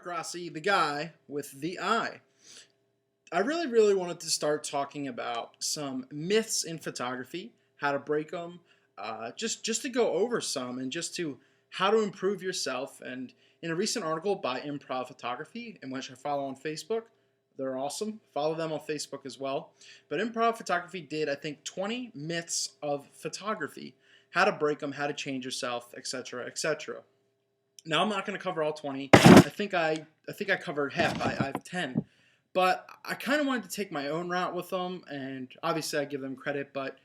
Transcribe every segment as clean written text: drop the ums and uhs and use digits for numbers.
Rossi, the guy with the eye. I really wanted to start talking about some myths in photography, how to break them, just to go over some, and just to how to improve yourself. And in a recent article by Improv Photography, in which I follow on Facebook, they're awesome. Follow them on Facebook as well. But Improv Photography did, I think, 20 myths of photography, how to break them, how to change yourself, etc., etc. Now I'm not going to cover all 20. I think I covered half. I have 10. But I kind of wanted to take my own route with them, and obviously I give them credit, but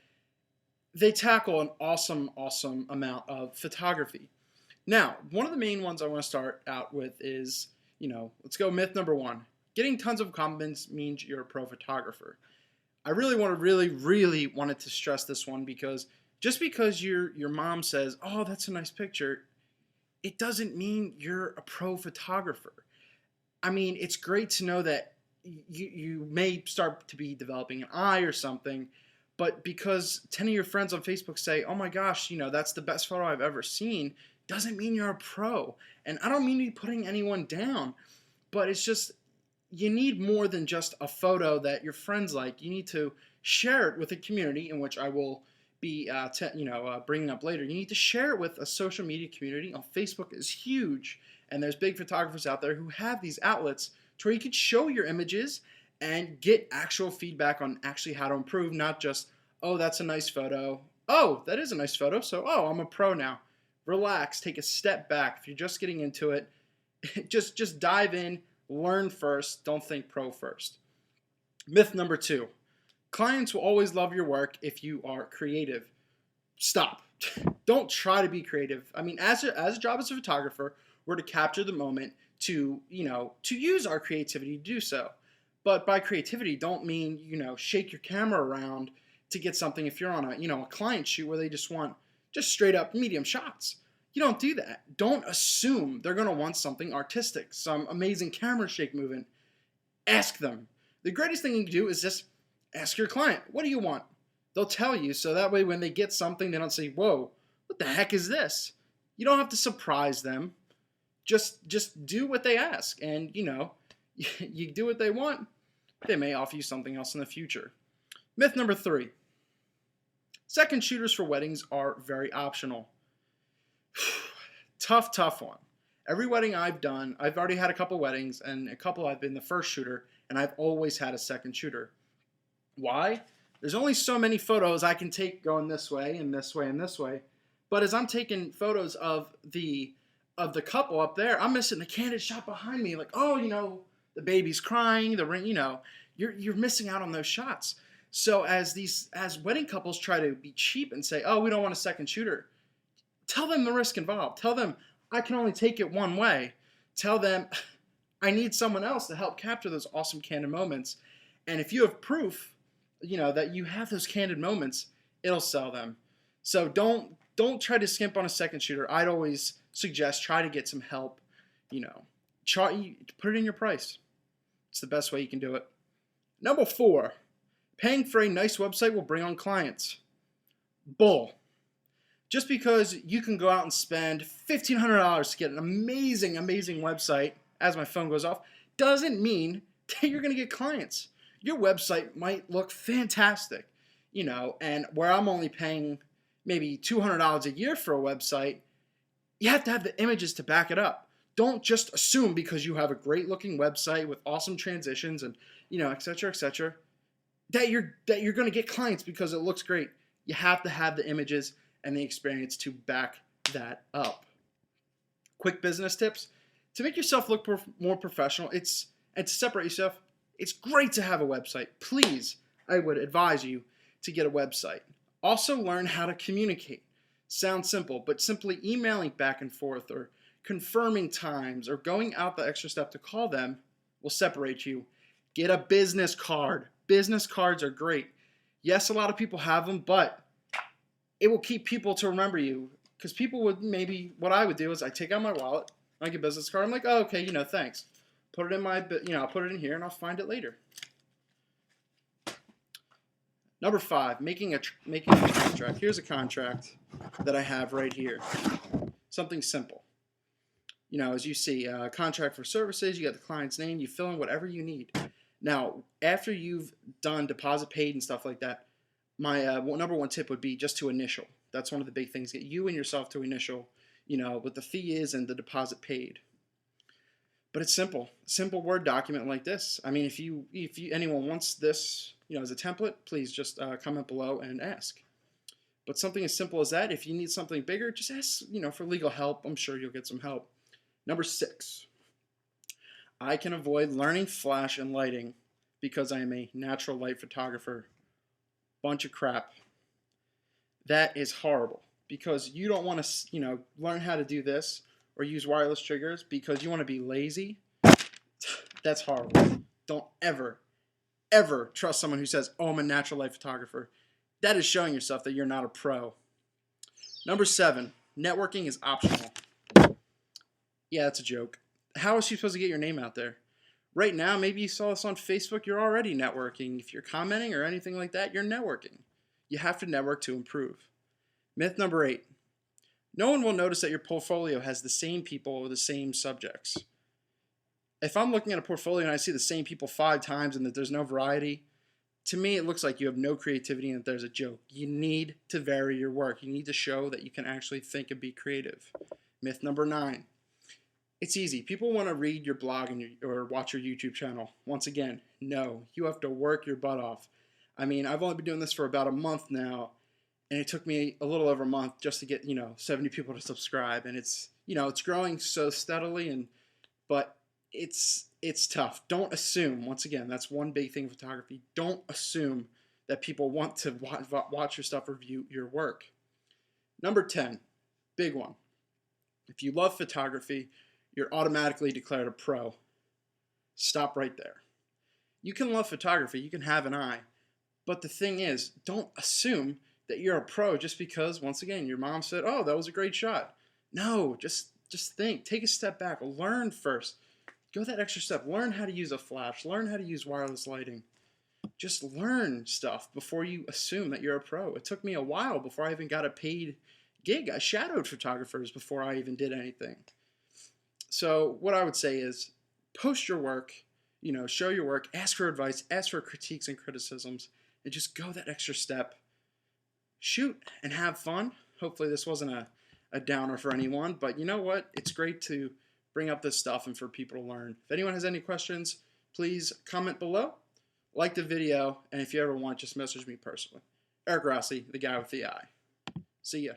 they tackle an awesome amount of photography. Now, one of the main ones I want to start out with is, let's go myth number one. Getting tons of compliments means you're a pro photographer. I really wanted to stress this one, because just because your mom says, "Oh, that's a nice picture," it doesn't mean you're a pro photographer. I mean, it's great to know that you may start to be developing an eye or something, but because 10 of your friends on Facebook say, "Oh my gosh, that's the best photo I've ever seen," doesn't mean you're a pro. And I don't mean to be putting anyone down, but it's just, you need more than just a photo that your friends like. You need to share it with a community, in which I will be bringing up later. You need to share it with a social media community. Facebook is huge, and there's big photographers out there who have these outlets to where you could show your images and get actual feedback on actually how to improve, not just, "Oh, that's a nice photo. Oh, that is a nice photo, so I'm a pro now." Relax, take a step back. If you're just getting into it, just dive in, learn first, don't think pro first. Myth number two: clients will always love your work if you are creative. Stop. Don't try to be creative. I mean, as a job as a photographer, we're to capture the moment, to use our creativity to do so. But by creativity, don't mean, shake your camera around to get something. If you're on a client shoot where they just want just straight up medium shots, you don't do that. Don't assume they're going to want something artistic, some amazing camera shake movement. Ask them. The greatest thing you can do is just ask your client, "What do you want?" They'll tell you, so that way when they get something, they don't say, "Whoa, what the heck is this?" You don't have to surprise them. Just do what they ask, and you do what they want, they may offer you something else in the future. Myth number three: second shooters for weddings are very optional. Tough one. Every wedding I've done, I've already had a couple weddings, and a couple I've been the first shooter, and I've always had a second shooter. Why? There's only so many photos I can take going this way and this way and this way. But as I'm taking photos of the couple up there, I'm missing the candid shot behind me. Like, the baby's crying, the ring, you're missing out on those shots. So as wedding couples try to be cheap and say, "Oh, we don't want a second shooter," tell them the risk involved. Tell them, "I can only take it one way." Tell them, "I need someone else to help capture those awesome candid moments." And if you have proof, that you have those candid moments, it'll sell them. So don't try to skimp on a second shooter. I'd always suggest try to get some help. Put it in your price. It's the best way you can do it. Number four: paying for a nice website will bring on clients. Bull. Just because you can go out and spend $1,500 to get an amazing website, as my phone goes off, doesn't mean that you're going to get clients. Your website might look fantastic, and where I'm only paying maybe $200 a year for a website, you have to have the images to back it up. Don't just assume because you have a great looking website with awesome transitions and, etc., that you're going to get clients because it looks great. You have to have the images and the experience to back that up. Quick business tips: to make yourself look more professional, and to separate yourself, it's great to have a website. Please, I would advise you to get a website. Also, learn how to communicate. Sounds simple, but simply emailing back and forth, or confirming times, or going out the extra step to call them will separate you. Get a business card. Business cards are great. Yes, a lot of people have them, but it will keep people to remember you. Because people would, maybe what I would do is I take out my wallet, I get a business card, I'm like, "Oh, okay, thanks. Put it in I'll put it in here and I'll find it later." Number five: making a contract. Here's a contract that I have right here. Something simple. As you see, contract for services, you got the client's name, you fill in whatever you need. Now, after you've done deposit paid and stuff like that, my number one tip would be just to initial. That's one of the big things. Get you and yourself to initial, what the fee is and the deposit paid. But it's simple. Simple Word document like this. I mean, if anyone wants this, as a template, please just comment below and ask. But something as simple as that, if you need something bigger, just ask, for legal help. I'm sure you'll get some help. Number 6, I can avoid learning flash and lighting because I am a natural light photographer. Bunch of crap. That is horrible because you don't want to, learn how to do this or use wireless triggers because you want to be lazy. That's horrible. Don't ever, ever trust someone who says, oh, I'm a natural light photographer. That is showing yourself that you're not a pro. Number 7, networking is optional. Yeah, that's a joke. How is she supposed to get your name out there? Right now, maybe you saw this on Facebook, you're already networking. If you're commenting or anything like that, you're networking. You have to network to improve. Myth number 8. No one will notice that your portfolio has the same people or the same subjects. If I'm looking at a portfolio and I see the same people 5 times and that there's no variety, to me it looks like you have no creativity and that there's a joke. You need to vary your work. You need to show that you can actually think and be creative. Myth number 9. It's easy. People want to read your blog or watch your YouTube channel. Once again, no. You have to work your butt off. I mean, I've only been doing this for about a month now, and it took me a little over a month just to get, 70 people to subscribe. And it's growing so steadily, but it's tough. Don't assume. Once again, that's one big thing in photography. Don't assume that people want to watch your stuff or view your work. Number 10, big one. If you love photography, you're automatically declared a pro. Stop right there. You can love photography, you can have an eye, but the thing is, don't assume that you're a pro just because, once again, your mom said, oh, that was a great shot. No, just think, take a step back, learn first. Go that extra step, learn how to use a flash, learn how to use wireless lighting. Just learn stuff before you assume that you're a pro. It took me a while before I even got a paid gig. I shadowed photographers before I even did anything. So what I would say is post your work, show your work, ask for advice, ask for critiques and criticisms, and just go that extra step. Shoot and have fun. Hopefully this wasn't a downer for anyone, but you know what? It's great to bring up this stuff and for people to learn. If anyone has any questions, please comment below, like the video, and if you ever want, just message me personally. Eric Rossi, the guy with the eye. See ya.